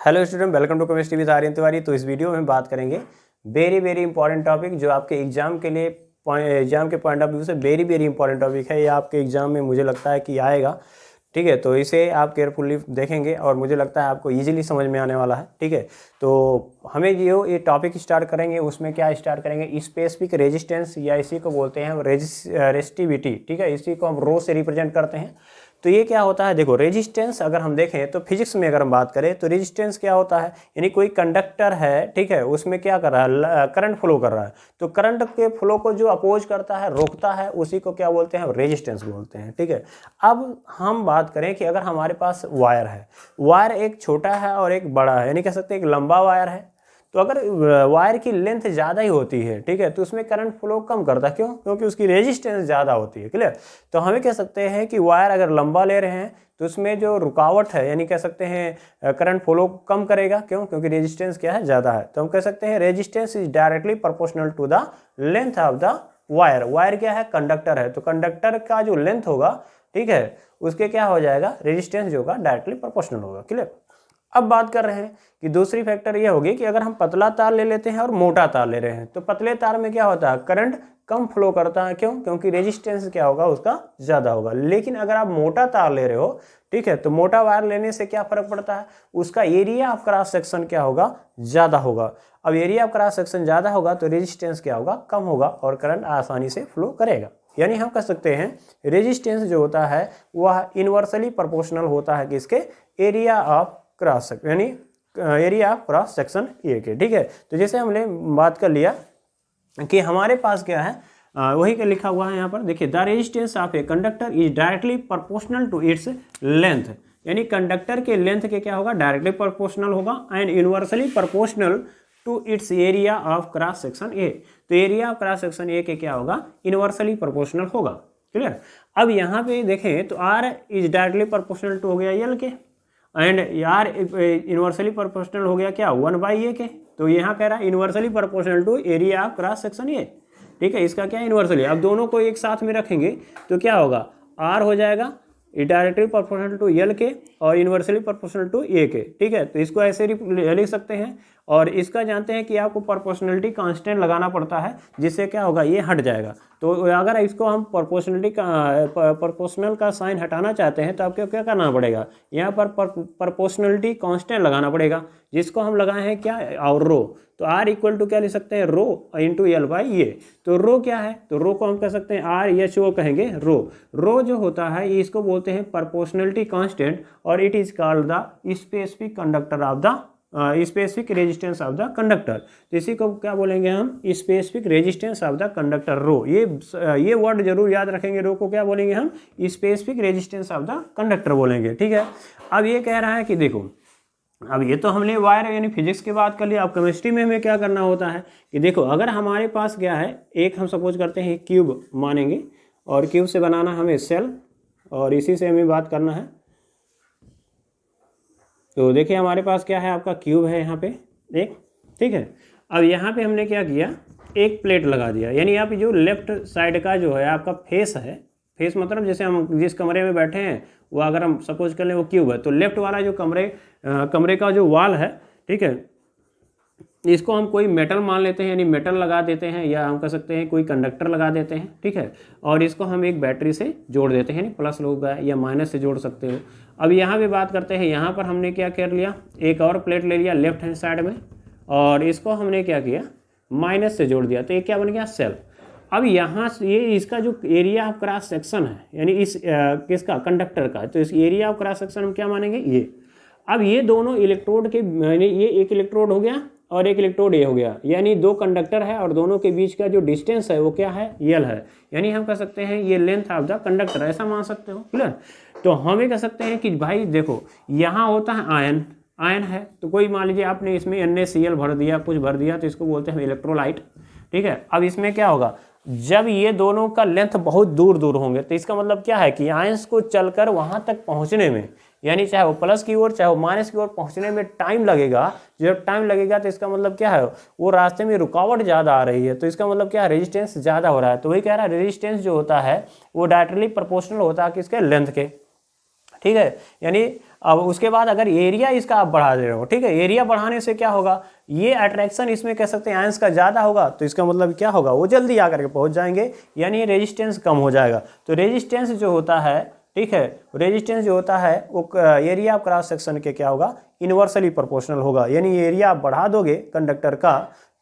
Hello student, welcome to chemistry with Aryan Tiwari. तो इस video में बात करेंगे वेरी इंपॉर्टेंट टॉपिक जो आपके एग्जाम के लिए एग्जाम के पॉइंट ऑफ व्यू से वेरी इंपॉर्टेंट टॉपिक है। ये आपके एग्जाम में मुझे लगता है कि आएगा। ठीक है, तो इसे आप केयरफुली देखेंगे और मुझे लगता है आपको इजीली समझ में आने वाला है। ठीक है, तो हमें जो ये टॉपिक स्टार्ट करेंगे उसमें क्या स्टार्ट करेंगे, स्पेसिफिक रेजिस्टेंस या इसी को बोलते हैं रेजिस्टिविटी। ठीक है, इसी को हम रो से रिप्रेजेंट करते हैं। तो ये क्या होता है, देखो रेजिस्टेंस अगर हम देखें तो फिजिक्स में अगर हम बात करें तो रेजिस्टेंस क्या होता है, यानी कोई कंडक्टर है, ठीक है, उसमें क्या कर रहा है, करंट फ्लो कर रहा है। तो करंट के फ्लो को जो अपोज करता है, रोकता है, उसी को क्या बोलते हैं, रेजिस्टेंस बोलते हैं। ठीक है, अब हम बात करें कि अगर हमारे पास वायर है, वायर एक छोटा है और एक बड़ा है, यानी कह सकते हैं एक लंबा वायर है। तो अगर वायर की लेंथ ज़्यादा ही होती है, ठीक है, तो उसमें करंट फ्लो कम करता है। क्यों? क्योंकि उसकी रेजिस्टेंस ज़्यादा होती है। क्लियर? तो हमें कह सकते हैं कि वायर अगर लंबा ले रहे हैं तो उसमें जो रुकावट है, यानी कह सकते हैं करंट फ्लो कम करेगा। क्यों? क्योंकि रेजिस्टेंस क्या है, ज़्यादा है। तो हम कह सकते हैं resistance is directly proportional to the length of the wire. Wire क्या है, कंडक्टर है, तो कंडक्टर का जो लेंथ होगा, ठीक है, उसके क्या हो जाएगा, रेजिस्टेंस जो होगा डायरेक्टली प्रोपोर्शनल होगा। क्लियर? अब बात कर रहे हैं कि दूसरी फैक्टर ये होगी कि अगर हम पतला तार ले लेते हैं और मोटा तार ले रहे हैं तो पतले तार में क्या होता है, करंट कम फ्लो करता है। क्यों? क्योंकि रेजिस्टेंस क्या होगा, उसका ज़्यादा होगा। लेकिन अगर आप मोटा तार ले रहे हो, ठीक है, तो मोटा वायर लेने से क्या फर्क पड़ता है, उसका एरिया ऑफ क्रॉस सेक्शन क्या होगा, ज़्यादा होगा। अब एरिया ऑफ क्रॉस सेक्शन ज़्यादा होगा तो रेजिस्टेंस क्या होगा, कम होगा और करंट आसानी से फ्लो करेगा। यानी हम कह सकते हैं रेजिस्टेंस जो होता है वह इनवर्सली प्रोपोर्शनल होता है किसके, एरिया ऑफ क्रॉस सेक्शन, यानी area of cross section A के। ठीक है, तो जैसे हमने बात कर लिया कि हमारे पास क्या है, वही का लिखा हुआ है यहाँ पर, देखिए the resistance of a conductor is directly proportional to its length. यानी कंडक्टर के लेंथ के क्या होगा, डायरेक्टली प्रोपोर्शनल होगा and universally proportional to its area of cross section A. तो area of cross section A के क्या होगा, यूनिवर्सली प्रोपोर्शनल होगा। क्लियर? अब यहाँ पे देखें तो R is directly proportional to हो गया एल के, एंड यार यूनिवर्सली प्रोपोर्शनल हो गया क्या, 1/a के। तो यहाँ कह रहा है universally proportional to area of cross section A. ठीक है, इसका क्या यूनिवर्सली, अब दोनों को एक साथ में रखेंगे तो क्या होगा, आर हो जाएगा डायरेक्टली प्रोपोर्शनल टू एल के और यूनिवर्सली प्रोपोर्शनल टू ए के। ठीक है, तो इसको ऐसे लिख सकते हैं। और इसका जानते हैं कि आपको प्रोपोर्शनलिटी कांस्टेंट लगाना पड़ता है, जिससे क्या होगा, ये हट जाएगा। तो अगर इसको हम प्रोपोर्शनल का साइन हटाना चाहते हैं तो आपको क्या करना पड़ेगा, यहाँ पर प्रोपोर्शनलिटी कांस्टेंट लगाना पड़ेगा, जिसको हम लगाए हैं क्या, और रो। तो आर इक्वल टू क्या लिख सकते हैं, रो इंटू एल बाई ए। तो रो क्या है, तो रो को हम कह सकते हैं आर एच ओ कहेंगे रो। रो जो होता है इसको बोलते हैं प्रोपोर्शनलिटी कांस्टेंट और it is called the specific conductor of the specific resistance of the conductor. तो इसी को क्या बोलेंगे हम, specific resistance of the conductor rho. ये वर्ड जरूर याद रखेंगे, रो को क्या बोलेंगे हम, specific resistance of the conductor बोलेंगे। ठीक है, अब ये कह रहा है कि देखो, अब ये तो हमने वायर यानी फिजिक्स की बात कर लिया। अब केमिस्ट्री में हमें क्या करना होता है कि देखो, अगर हमारे पास क्या है, एक हम सपोज करते हैं क्यूब मानेंगे और क्यूब से बनाना हमें सेल, और इसी से हमें बात करना है। तो देखिए हमारे पास क्या है, आपका क्यूब है यहाँ पे एक। ठीक है, अब यहाँ पे हमने क्या किया, एक प्लेट लगा दिया। यानी आप जो लेफ्ट साइड का जो है आपका फेस है, फेस मतलब जैसे हम जिस कमरे में बैठे हैं वो अगर हम सपोज कर लें वो क्यूब है, तो लेफ्ट वाला जो कमरे का जो वॉल है, ठीक है, इसको हम कोई मेटल मान लेते हैं, यानी मेटल लगा देते हैं, या हम कह सकते हैं कोई कंडक्टर लगा देते हैं। ठीक है, और इसको हम एक बैटरी से जोड़ देते हैं, यानी प्लस होगा या माइनस से जोड़ सकते हो। अब यहाँ भी बात करते हैं, यहाँ पर हमने क्या कर लिया, एक और प्लेट ले लिया लेफ्ट हैंड साइड में और इसको हमने क्या किया, माइनस से जोड़ दिया, तो ये क्या बन गया, सेल। अब यहाँ ये इसका जो एरिया ऑफ क्रॉस सेक्शन है, यानी इस किसका, कंडक्टर का, तो इस एरिया ऑफ क्रॉस सेक्शन हम क्या मानेंगे, ये। अब ये दोनों इलेक्ट्रोड के, यानी ये एक इलेक्ट्रोड हो गया और एक इलेक्ट्रोड ये हो गया, यानी दो कंडक्टर है और दोनों के बीच का जो डिस्टेंस है वो क्या है, यल है। यानी हम कह सकते हैं ये लेंथ ऑफ द कंडक्टर, ऐसा मान सकते हो। क्लियर? तो हम ये कह सकते हैं कि भाई देखो, यहाँ होता है आयन, आयन है, तो कोई मान लीजिए आपने इसमें NaCl भर दिया, कुछ भर दिया, तो इसको बोलते हैं इलेक्ट्रोलाइट। ठीक है, अब इसमें क्या होगा, जब ये दोनों का लेंथ बहुत दूर दूर होंगे तो इसका मतलब क्या है कि आयंस को चलकर वहाँ तक पहुँचने में, यानी चाहे वो प्लस की ओर चाहे वो माइनस की ओर पहुँचने में टाइम लगेगा। जब टाइम लगेगा तो इसका मतलब क्या है, वो रास्ते में रुकावट ज़्यादा आ रही है, तो इसका मतलब क्या है, रेजिस्टेंस ज़्यादा हो रहा है। तो वही कह रहा है रेजिस्टेंस जो होता है वो डायरेक्टली प्रोपोर्शनल होता है किसके, लेंथ के। ठीक है। यानी अब उसके बाद अगर एरिया इसका आप बढ़ा दे रहे हो, ठीक है, एरिया बढ़ाने से क्या होगा, ये अट्रैक्शन इसमें कह सकते हैं आयंस का ज़्यादा होगा, तो इसका मतलब क्या होगा, वो जल्दी आकर के पहुंच जाएंगे, यानी रेजिस्टेंस कम हो जाएगा। तो रेजिस्टेंस जो होता है, ठीक है, रेजिस्टेंस जो होता है वो एरिया ऑफ क्रॉस सेक्शन के क्या होगा, इन्वर्सली प्रोपोर्शनल होगा। यानी एरिया आप बढ़ा दोगे कंडक्टर का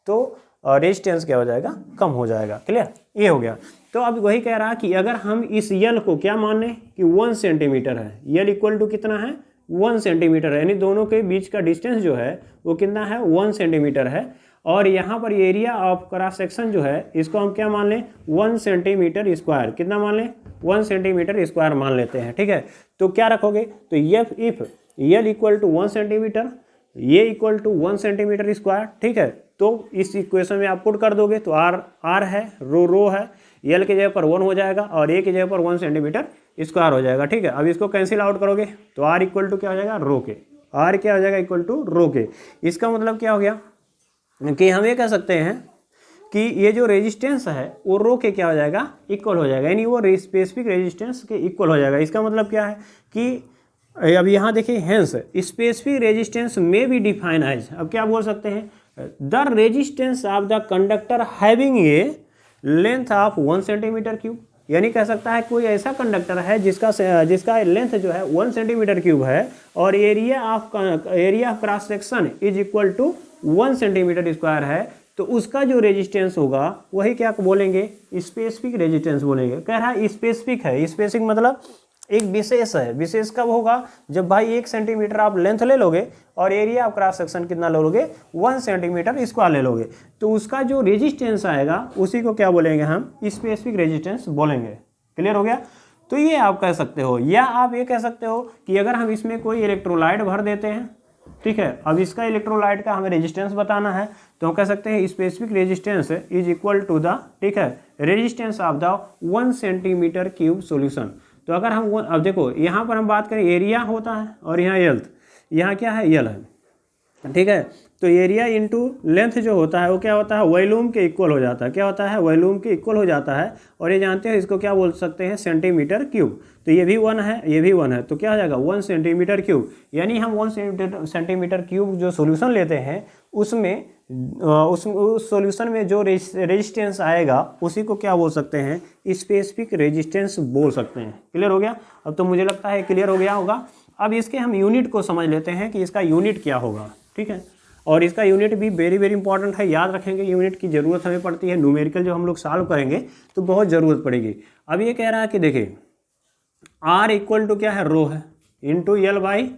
तो रेजिस्टेंस क्या हो जाएगा, कम हो जाएगा। क्लियर, ये हो गया। तो अब वही कह रहा कि अगर हम इस यल को क्या मान लें कि 1 सेंटीमीटर है, यल इक्वल टू कितना है, 1 सेंटीमीटर है, यानी दोनों के बीच का डिस्टेंस जो है वो कितना है, 1 सेंटीमीटर है। और यहाँ पर एरिया ऑफ क्रॉस सेक्शन जो है इसको हम क्या मान लें, 1 सेंटीमीटर स्क्वायर, कितना मान लें, 1 सेंटीमीटर स्क्वायर मान लेते हैं। ठीक है, तो क्या रखोगे, तो if L equal to 1 centimetre, ये इक्वल टू 1 सेंटीमीटर स्क्वायर, ठीक है, तो इस इक्वेशन में आप पुट कर दोगे तो आर है, रो है, यल की जगह पर 1 हो जाएगा और ए की जगह पर 1 सेंटीमीटर स्क्वायर हो जाएगा। ठीक है, अब इसको कैंसिल आउट करोगे तो आर इक्वल टू क्या हो जाएगा, रो के, आर क्या हो जाएगा, इक्वल टू रो के। इसका मतलब क्या हो गया कि हम ये कह सकते हैं कि ये जो रेजिस्टेंस है वो रो के क्या हो जाएगा, इक्वल हो जाएगा, यानी वो स्पेसिफिक रेजिस्टेंस के इक्वल हो जाएगा। इसका मतलब क्या है कि अब यहाँ देखिए, हेंस स्पेसिफिक रेजिस्टेंस में भी डिफाइन एज, अब क्या बोल सकते हैं, the resistance of the conductor having a length of 1 centimetre cube, यानी कह सकता है कोई ऐसा कंडक्टर है जिसका लेंथ जो है 1 सेंटीमीटर क्यूब है और area of cross section is equal to 1 centimetre square है, तो उसका जो रेजिस्टेंस होगा वही क्या बोलेंगे, स्पेसिफिक रेजिस्टेंस बोलेंगे। कह रहा है स्पेसिफिक है, स्पेसिफिक मतलब एक विशेष है। विशेष कब होगा, जब भाई 1 सेंटीमीटर आप लेंथ ले लोगे और एरिया ऑफ क्रॉस सेक्शन कितना ले लोगे, 1 सेंटीमीटर स्क्वायर ले लोगे, तो उसका जो रेजिस्टेंस आएगा उसी को क्या बोलेंगे, हम स्पेसिफिक रेजिस्टेंस बोलेंगे। क्लियर हो गया। तो ये आप कह सकते हो, या आप ये कह सकते हो कि अगर हम इसमें कोई इलेक्ट्रोलाइट भर देते हैं, ठीक है, अब इसका इलेक्ट्रोलाइट का हमें रेजिस्टेंस बताना है, तो हम कह सकते हैं specific resistance is equal to the, ठीक है, resistance of the 1 centimetre cube solution. तो अगर हम अब देखो यहाँ पर हम बात करें, एरिया होता है और यहाँ यल, यहाँ क्या है, यल है, ठीक है, तो एरिया इंटू लेंथ जो होता है वो क्या होता है, वॉल्यूम के इक्वल हो जाता है। क्या होता है, वॉल्यूम के इक्वल हो जाता है। और ये जानते हो इसको क्या बोल सकते हैं, सेंटीमीटर क्यूब। तो ये भी 1 है, ये भी 1 है, तो क्या हो जाएगा 1 सेंटीमीटर क्यूब। यानी हम 1 सेंटीमीटर क्यूब जो सोल्यूशन लेते हैं उसमें उस सॉल्यूशन में जो रेजिस्टेंस आएगा उसी को क्या बोल सकते हैं, स्पेसिफिक रेजिस्टेंस बोल सकते हैं। क्लियर हो गया। अब तो मुझे लगता है क्लियर हो गया होगा। अब इसके हम यूनिट को समझ लेते हैं कि इसका यूनिट क्या होगा। ठीक है, और इसका यूनिट भी वेरी वेरी इंपॉर्टेंट है, याद रखेंगे, यूनिट की ज़रूरत हमें पड़ती है। न्यूमेरिकल जो हम लोग सॉल्व करेंगे तो बहुत ज़रूरत पड़ेगी। अब ये कह रहा है कि देखिए आर इक्वल टू क्या है, रो है, इंटू यल बाई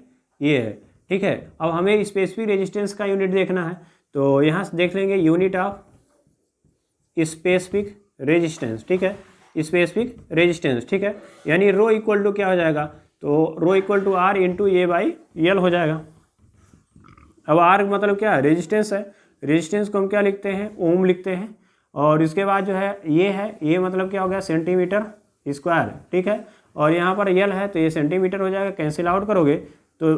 ये है। ठीक है, अब हमें स्पेसिफिक रेजिस्टेंस का यूनिट देखना है, तो यहाँ से देख लेंगे यूनिट ऑफ स्पेसिफिक रेजिस्टेंस। ठीक है, स्पेसिफिक रेजिस्टेंस, ठीक है, यानी रो इक्वल टू क्या हो जाएगा, तो rho equal to R into A by L हो जाएगा। अब आर मतलब क्या है, रेजिस्टेंस है, रेजिस्टेंस को हम क्या लिखते हैं, ओम लिखते हैं। और इसके बाद जो है ये मतलब क्या हो गया, सेंटीमीटर स्क्वायर। ठीक है, और यहाँ पर यल है तो ये सेंटीमीटर हो जाएगा, कैंसिल आउट करोगे तो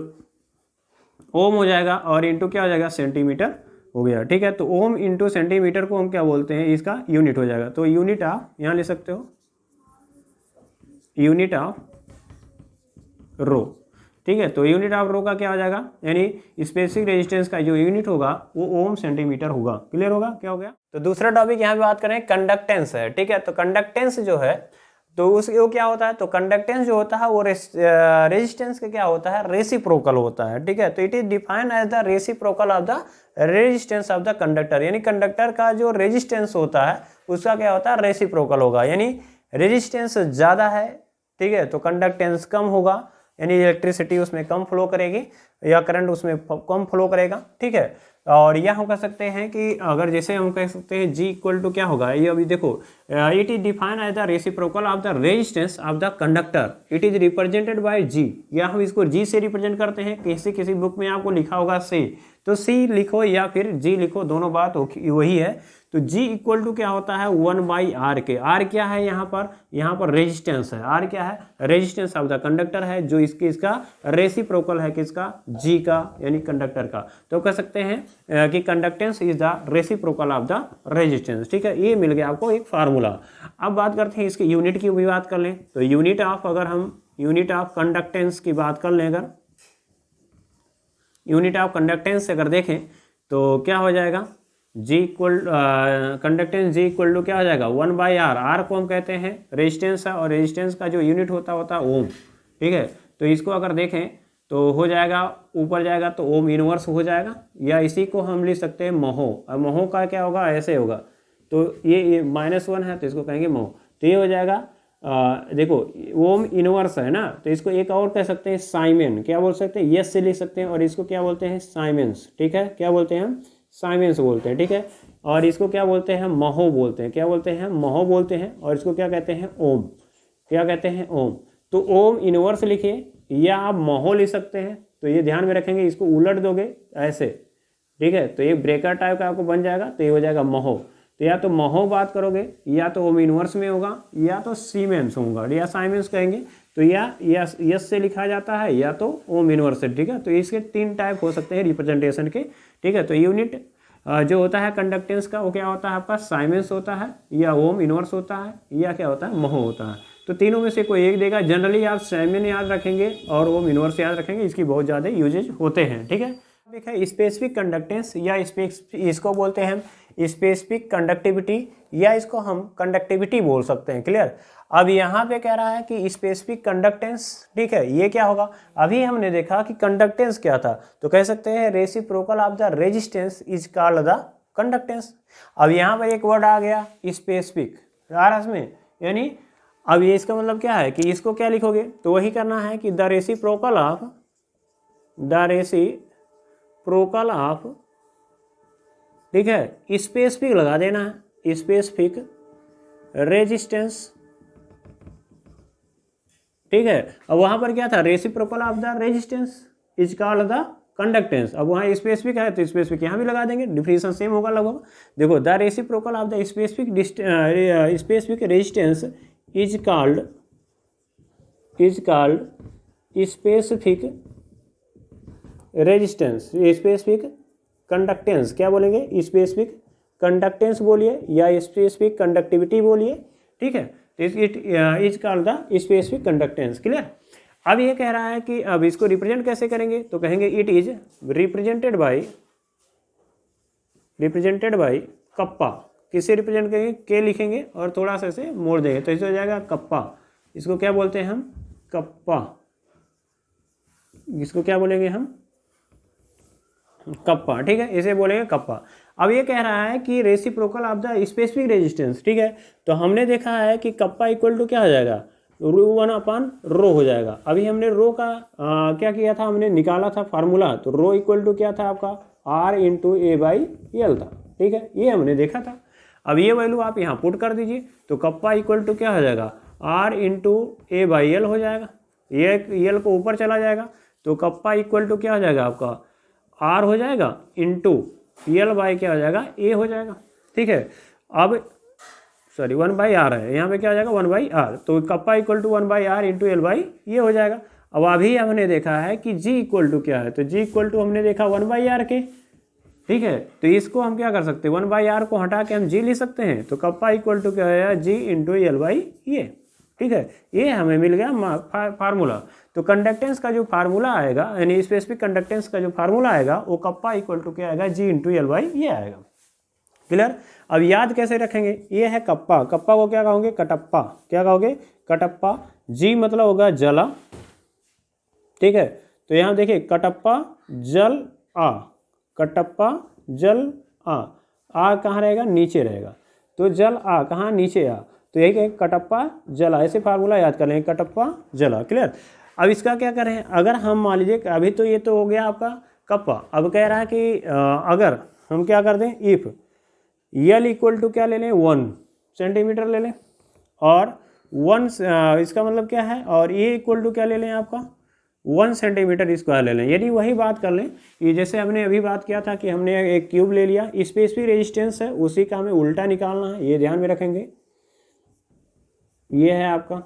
ओम हो जाएगा और इंटू क्या हो जाएगा, सेंटीमीटर हो गया। ठीक है, तो ओम इंटू सेंटीमीटर को हम क्या बोलते हैं, इसका यूनिट हो जाएगा। तो यूनिट ऑफ यहाँ ले सकते हो, यूनिट ऑफ रो। ठीक है, तो यूनिट ऑफ रो का क्या हो जाएगा, यानी स्पेसिफिक रेजिस्टेंस का जो यूनिट होगा वो ओम सेंटीमीटर होगा। क्लियर होगा, क्या हो गया। तो दूसरा टॉपिक यहाँ पे बात करें कंडक्टेंस है। ठीक है, तो कंडक्टेंस जो है तो वो क्या होता है, तो कंडक्टेंस जो होता है वो रेजिस्टेंस का क्या होता है, रेसिप्रोकल होता है। ठीक है, तो it is defined as the reciprocal of the resistance of the conductor, यानी कंडक्टर का जो रेजिस्टेंस होता है उसका क्या होता है, रेसिप्रोकल होगा। यानी रेजिस्टेंस ज़्यादा है, ठीक है, तो कंडक्टेंस कम होगा, यानी इलेक्ट्रिसिटी उसमें कम फ्लो करेगी या करंट उसमें कम फ्लो करेगा। ठीक है, और यह हम कह सकते हैं कि अगर जैसे हम कह सकते हैं जी इक्वल टू क्या होगा, ये अभी देखो it is defined as the reciprocal of the resistance of the conductor, it is represented by G, या हम इसको जी से रिप्रेजेंट करते हैं। किसी बुक में आपको लिखा होगा से, तो सी लिखो या फिर जी लिखो, दोनों बात वही है। तो जी इक्वल टू क्या होता है 1/r के। आर क्या है यहाँ पर रेजिस्टेंस है। आर क्या है, रेजिस्टेंस ऑफ द कंडक्टर है, जो इसका रेसिप्रोकल है किसका, जी का, यानी कंडक्टर का। तो कह सकते हैं कि conductance is the reciprocal of the resistance. ठीक है, ये मिल गया आपको एक फार्मूला। अब बात करते हैं इसके यूनिट की भी बात कर लें। तो यूनिट ऑफ, अगर हम यूनिट ऑफ कंडक्टेंस की बात कर लें, अगर यूनिट ऑफ कंडक्टेंस से अगर देखें तो क्या हो जाएगा, G equal conductance G equal to क्या हो जाएगा 1/r। आर को हम कहते हैं रेजिस्टेंस है, और रेजिस्टेंस का जो यूनिट होता है ओम। ठीक है, तो इसको अगर देखें तो हो जाएगा, ऊपर जाएगा तो ओम इनवर्स हो जाएगा, या इसी को हम लिख सकते हैं महो। अब महो का क्या होगा, ऐसे होगा, तो ये -1 है तो इसको कहेंगे महो। तो ये हो जाएगा देखो ओम इनवर्स है ना, तो इसको एक और कह सकते हैं साइमेन। क्या बोल सकते हैं, यस से लिख सकते हैं, और इसको क्या बोलते हैं साइमेंस। ठीक है, क्या बोलते हैं हम, साइमेंस बोलते हैं। ठीक है, और इसको क्या बोलते हैं, महो बोलते हैं। क्या बोलते हैं, महो बोलते हैं, और इसको क्या कहते हैं, ओम। क्या कहते हैं, ओम। तो ओम इनवर्स लिखिए या आप महो लिख सकते हैं। तो ये ध्यान में रखेंगे, इसको उलट दोगे ऐसे, ठीक है, तो एक ब्रेकर टाइप का आपको बन जाएगा, तो ये हो जाएगा महो। तो या तो महो बात करोगे, या तो ओम इनवर्स में होगा, या तो सीमेंस होगा, या साइमेंस कहेंगे। तो या यस से लिखा जाता है, या तो ओम इनवर्स से। ठीक है, तो इसके 3 टाइप हो सकते हैं रिप्रेजेंटेशन के। ठीक है, तो यूनिट जो होता है कंडक्टेंस का, वो क्या होता है आपका, साइमेंस होता है, या ओम इनवर्स होता है, या क्या होता है, महो होता है। तो तीनों में से कोई एक देगा। जनरली आप साइमेन याद रखेंगे और ओम इनवर्स याद रखेंगे, इसकी बहुत ज़्यादा यूजेज होते हैं। ठीक है, देखिए स्पेसिफिक कंडक्टेंस, या इसको बोलते हैं हम स्पेसिफिक कंडक्टिविटी, या इसको हम कंडक्टिविटी बोल सकते हैं। क्लियर। अब यहाँ पे कह रहा है कि स्पेसिफिक कंडक्टेंस, ठीक है, ये क्या होगा, अभी हमने देखा कि कंडक्टेंस क्या था, तो कह सकते हैं reciprocal of the resistance is called the conductance. अब यहाँ पर एक वर्ड आ गया स्पेसिफिक, आ रहा इसमें, यानी अब ये इसका मतलब क्या है कि इसको क्या लिखोगे, तो वही करना है कि द रेसिप्रोकल ऑफ, ठीक है, स्पेसिफिक लगा देना है, स्पेसिफिक रेजिस्टेंस। ठीक है, अब वहां पर क्या था, reciprocal of the resistance is called the conductance. अब वहाँ स्पेसिफिक है तो स्पेसिफिक यहाँ भी लगा देंगे, डिफिनेशन सेम होगा लगभग। देखो the reciprocal of the specific resistance is called specific resistance, specific conductance. क्या बोलेंगे, स्पेसिफिक कंडक्टेंस बोलिए, या स्पेसिफिक कंडक्टिविटी बोलिए। ठीक है, तो it is called the specific conductance. Clear. अब ये कह रहा है कि अब इसको रिप्रेजेंट कैसे करेंगे, तो कहेंगे it is represented bye kappa. किससे रिप्रेजेंट करेंगे, के लिखेंगे और थोड़ा सा इसे मोड़ देंगे, तो इसे हो जाएगा कप्पा। इसको क्या बोलते हैं हम, कप्पा। इसको क्या बोलेंगे हम, कप्पा। ठीक है, इसे बोलेंगे कप्पा। अब ये कह रहा है कि reciprocal of the specific resistance. ठीक है, तो हमने देखा है कि कप्पा इक्वल टू क्या हो जाएगा, ρ हो जाएगा। अभी हमने रो का क्या किया था, हमने निकाला था फार्मूला, तो रो इक्वल टू क्या था आपका, R/A/L था। ठीक है, ये हमने देखा था। अब ये वैल्यू आप यहाँ पुट कर दीजिए, तो कप्पा इक्वल टू क्या हो जाएगा, R/A/L हो जाएगा। ये L को ऊपर चला जाएगा, तो कप्पा इक्वल टू क्या हो जाएगा आपका, R हो जाएगा इंटू L बाई क्या हो जाएगा, A हो जाएगा। ठीक है, अब सॉरी 1/R है, यहाँ पे क्या हो जाएगा 1/R, तो kappa equal to 1/R into L by ये हो जाएगा। अब अभी हमने देखा है कि G इक्वल टू क्या है, तो G इक्वल टू हमने देखा 1/R के। ठीक है, तो इसको हम क्या कर सकते हैं, 1/R को हटा के हम G लिख सकते हैं, तो कप्पा इक्वल टू क्या है, G इंटू L बाई ये। ठीक है, ये हमें मिल गया फार्मूला। तो कंडक्टेंस का जो फार्मूला आएगा, यानी स्पेसिफिक कंडक्टेंस का जो फार्मूला आएगा, वो कप्पा इक्वल टू क्या आएगा, G इंटू L बाई ये आएगा। क्लियर। अब याद कैसे रखेंगे, ये है कप्पा, कप्पा को क्या कहोगे, कटप्पा। क्या कहोगे, कटप्पा। G मतलब होगा जला। ठीक है, तो यहाँ देखिए कटप्पा जल आ, कटप्पा जल आ कहाँ रहेगा, नीचे रहेगा, तो जल आ कहाँ, नीचे आ, तो यही कटप्पा जला, ऐसे फार्मूला याद कर लेंगे, कटप्पा जला। क्लियर। अब इसका क्या करें, अगर हम मान लीजिए अभी तो ये तो हो गया आपका कप्पा, अब कह रहा है कि अगर हम क्या कर दें, इफ L इक्वल टू क्या ले लें, 1 सेंटीमीटर ले लें, और 1 इसका मतलब क्या है, और A इक्वल टू क्या ले लें आपका 1 सेंटीमीटर स्क्वायर ले लें। यदि वही बात कर लें कि जैसे हमने अभी बात किया था कि हमने एक क्यूब ले लिया, स्पेसिफिक रेजिस्टेंस है उसी का हमें उल्टा निकालना है, ये ध्यान में रखेंगे। ये है आपका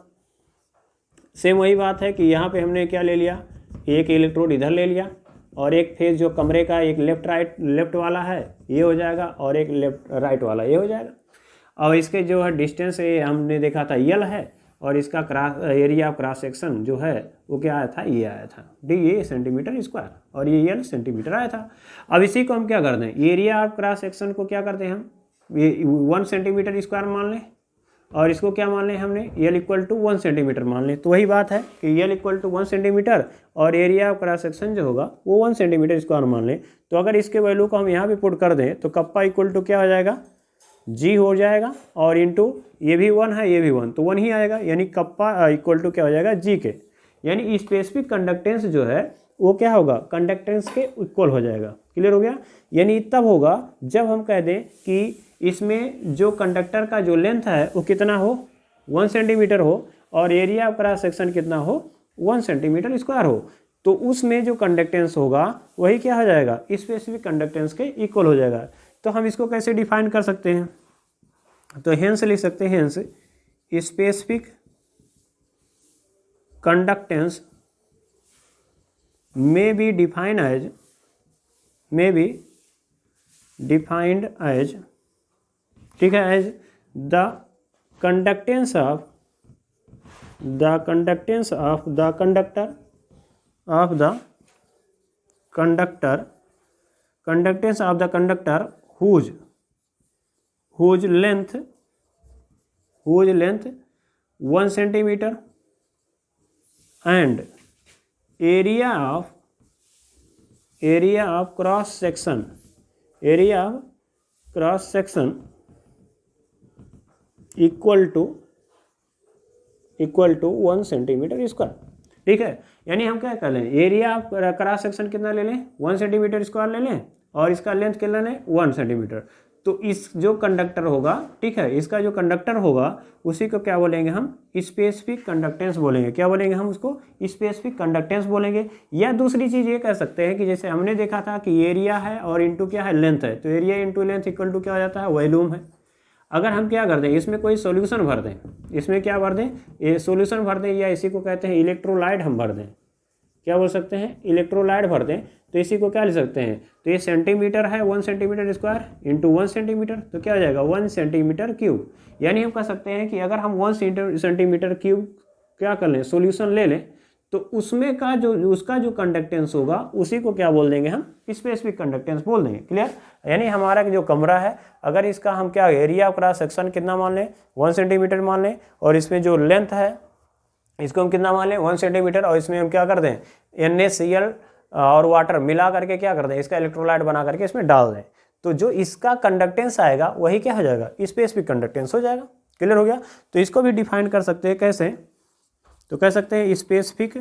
सेम वही बात है कि यहाँ पे हमने क्या ले लिया, एक इलेक्ट्रोड इधर ले लिया और एक फेज जो कमरे का एक लेफ्ट वाला है ये हो जाएगा और एक लेफ्ट राइट वाला ये हो जाएगा। और इसके जो है डिस्टेंस ये हमने देखा था यल है और इसका एरिया ऑफ क्रॉस सेक्शन जो है वो क्या आया था, ये आया था डी, ये सेंटीमीटर स्क्वायर और ये यल सेंटीमीटर आया था। अब इसी को हम क्या करते हैं, एरिया ऑफ क्रॉस सेक्शन को क्या करते हैं हम, ये 1 सेंटीमीटर स्क्वायर मान लें और इसको क्या मान लें हमने, यल इक्वल टू 1 सेंटीमीटर मान लें। तो वही बात है कि यल इक्वल टू 1 सेंटीमीटर और एरिया ऑफ क्रॉस सेक्शन जो होगा वो 1 सेंटीमीटर स्क्वायर मान लें। तो अगर इसके वैल्यू को हम यहाँ पे पुट कर दें तो कप्पा इक्वल टू क्या हो जाएगा, जी हो जाएगा और इंटू ये भी 1 है ये भी 1 तो 1 ही आएगा, यानी कप्पा इक्वल टू क्या हो जाएगा, जी के। यानी स्पेसिफिक कंडक्टेंस जो है वो क्या होगा, कंडक्टेंस के इक्वल हो जाएगा। क्लियर हो गया। यानी तब होगा जब हम कह दें कि इसमें जो कंडक्टर का जो लेंथ है वो कितना हो, 1 सेंटीमीटर हो और एरिया ऑफ क्रॉस सेक्शन कितना हो, 1 सेंटीमीटर स्क्वायर हो, तो उसमें जो कंडक्टेंस होगा वही क्या हो जाएगा, स्पेसिफिक कंडक्टेंस के इक्वल हो जाएगा। तो हम इसको कैसे डिफाइन कर सकते हैं, तो हेंस लिख सकते हैं, hence specific conductance may be defined as ठीक है, as the conductance of the conductor whose length 1 centimetre and area of cross section equal to 1 centimetre square. ठीक है, यानी हम क्या कर लें, एरिया ऑफ क्रॉस सेक्शन कितना ले लें, 1 सेंटीमीटर स्क्वायर ले लें और इसका लेंथ कितना लें, 1 सेंटीमीटर। तो इस जो कंडक्टर होगा, ठीक है, इसका जो कंडक्टर होगा उसी को क्या बोलेंगे हम, स्पेसिफिक कंडक्टेंस बोलेंगे। क्या बोलेंगे हम उसको, स्पेसिफिक कंडक्टेंस बोलेंगे। या दूसरी चीज़ ये कह सकते हैं कि जैसे हमने देखा था कि एरिया है और इंटू क्या है, लेंथ है, तो area into length equal to क्या हो जाता है, वॉल्यूम है। अगर हम क्या कर दें, इसमें कोई सॉल्यूशन भर दें, इसमें क्या भर दें, ये सॉल्यूशन भर दें, या इसी को कहते हैं इलेक्ट्रोलाइट हम भर दें, क्या बोल सकते हैं, इलेक्ट्रोलाइट भर दें, तो इसी को क्या लिख सकते हैं, तो ये सेंटीमीटर है 1 सेंटीमीटर स्क्वायर इंटू 1 सेंटीमीटर, तो क्या हो जाएगा 1 सेंटीमीटर क्यूब। यानी हम कह सकते हैं कि अगर हम 1 सेंटीमीटर क्यूब क्या कर लें, सॉल्यूशन ले लें, तो उसमें का जो उसका जो कंडक्टेंस होगा उसी को क्या बोल देंगे हम, स्पेसिफिक कंडक्टेंस बोल देंगे। क्लियर। यानी हमारा जो कमरा है, अगर इसका हम क्या एरिया ऑफ क्रॉस सेक्शन कितना मान लें, 1 सेंटीमीटर मान लें, और इसमें जो लेंथ है इसको हम कितना मान लें, 1 सेंटीमीटर, और इसमें हम क्या कर दें, NaCl और वाटर मिला करके क्या कर दें, इसका इलेक्ट्रोलाइट बना करके इसमें डाल दें, तो जो इसका कंडक्टेंस आएगा वही क्या हो जाएगा, स्पेसिफिक कंडक्टेंस हो जाएगा। क्लियर हो गया। तो इसको भी डिफाइन कर सकते हैं कैसे, तो कह सकते हैं specific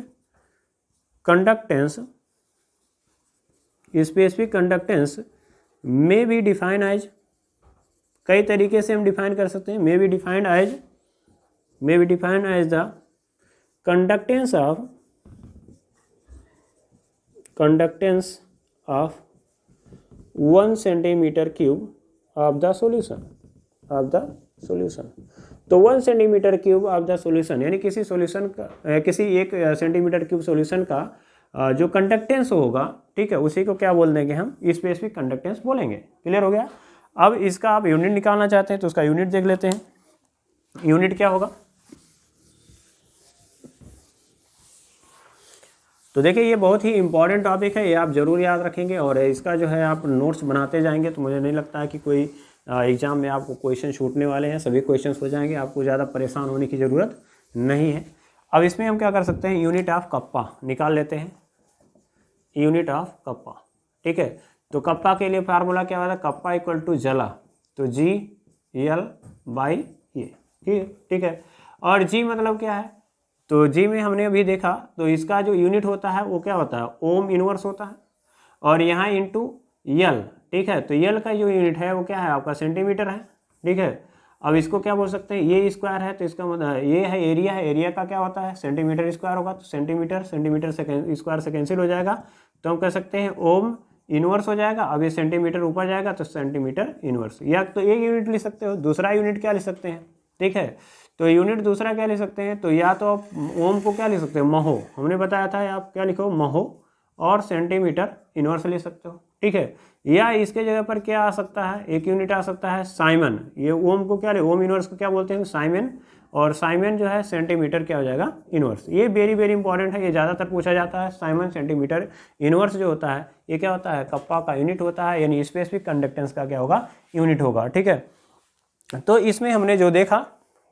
conductance may be define as, कई तरीके से हम डिफाइन कर सकते हैं, may be defined as the conductance of 1 centimetre cube of the solution. तो 1 centimetre cube of the solution, यानी किसी सॉल्यूशन का, किसी 1 सेंटीमीटर क्यूब सॉल्यूशन का जो कंडक्टेंस होगा, ठीक है, उसी को क्या बोल देंगे हम, स्पेसिफिक कंडक्टेंस बोलेंगे। क्लियर हो गया। अब इसका आप यूनिट निकालना चाहते हैं तो उसका यूनिट देख लेते हैं। यूनिट क्या होगा, तो देखिए ये बहुत ही इंपॉर्टेंट टॉपिक है, ये आप ज़रूर याद रखेंगे और इसका जो है आप नोट्स बनाते जाएंगे तो मुझे नहीं लगता है कि कोई एग्ज़ाम में आपको क्वेश्चन छूटने वाले हैं, सभी क्वेश्चंस हो जाएंगे, आपको ज़्यादा परेशान होने की ज़रूरत नहीं है। अब इसमें हम क्या कर सकते हैं, यूनिट ऑफ कप्पा निकाल लेते हैं, यूनिट ऑफ कप्पा। ठीक है, तो कप्पा के लिए फार्मूला क्या होता है, कप्पा इक्वल टू जला, तो GL/A। ठीक है, और G मतलब क्या है, तो G में हमने अभी देखा तो इसका जो यूनिट होता है वो क्या होता है, ओम इनवर्स होता है, और यहाँ इंटू यल। ठीक है, तो यल का जो यूनिट है वो क्या है आपका, सेंटीमीटर है। ठीक है, अब इसको क्या बोल सकते हैं, ये स्क्वायर है तो इसका मतलब ये है एरिया का क्या होता है सेंटीमीटर स्क्वायर होगा, तो सेंटीमीटर स्क्वायर से कैंसिल हो जाएगा, तो हम कह सकते हैं ओम इनवर्स हो जाएगा। अब ये सेंटीमीटर ऊपर जाएगा तो सेंटीमीटर इनवर्स, या तो एक यूनिट लिख सकते हो, दूसरा यूनिट क्या लिख सकते हैं, ठीक है। तो यूनिट दूसरा क्या लिख सकते हैं, तो या तो आप ओम को क्या लिख सकते हो महो, हमने बताया था आप क्या लिखो महो, और सेंटीमीटर इनवर्स लिख सकते हो, ठीक है। या इसके जगह पर क्या आ सकता है, एक यूनिट आ सकता है साइमन, ये ओम को क्या ओम इनवर्स को क्या बोलते हैं साइमन, और साइमन जो है सेंटीमीटर क्या हो जाएगा इनवर्स। ये वेरी वेरी इंपॉर्टेंट है, ये ज़्यादातर पूछा जाता है। साइमन सेंटीमीटर इनवर्स जो होता है ये क्या होता है कप्पा का यूनिट होता है, यानी स्पेसिफिक कंडक्टेंस का क्या होगा यूनिट होगा, ठीक है। तो इसमें हमने जो देखा,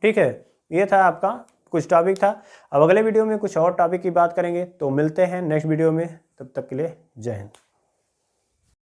ठीक है, ये था आपका कुछ टॉपिक था। अब अगले वीडियो में कुछ और टॉपिक की बात करेंगे, तो मिलते हैं नेक्स्ट वीडियो में, तब तक के लिए जय हिंद।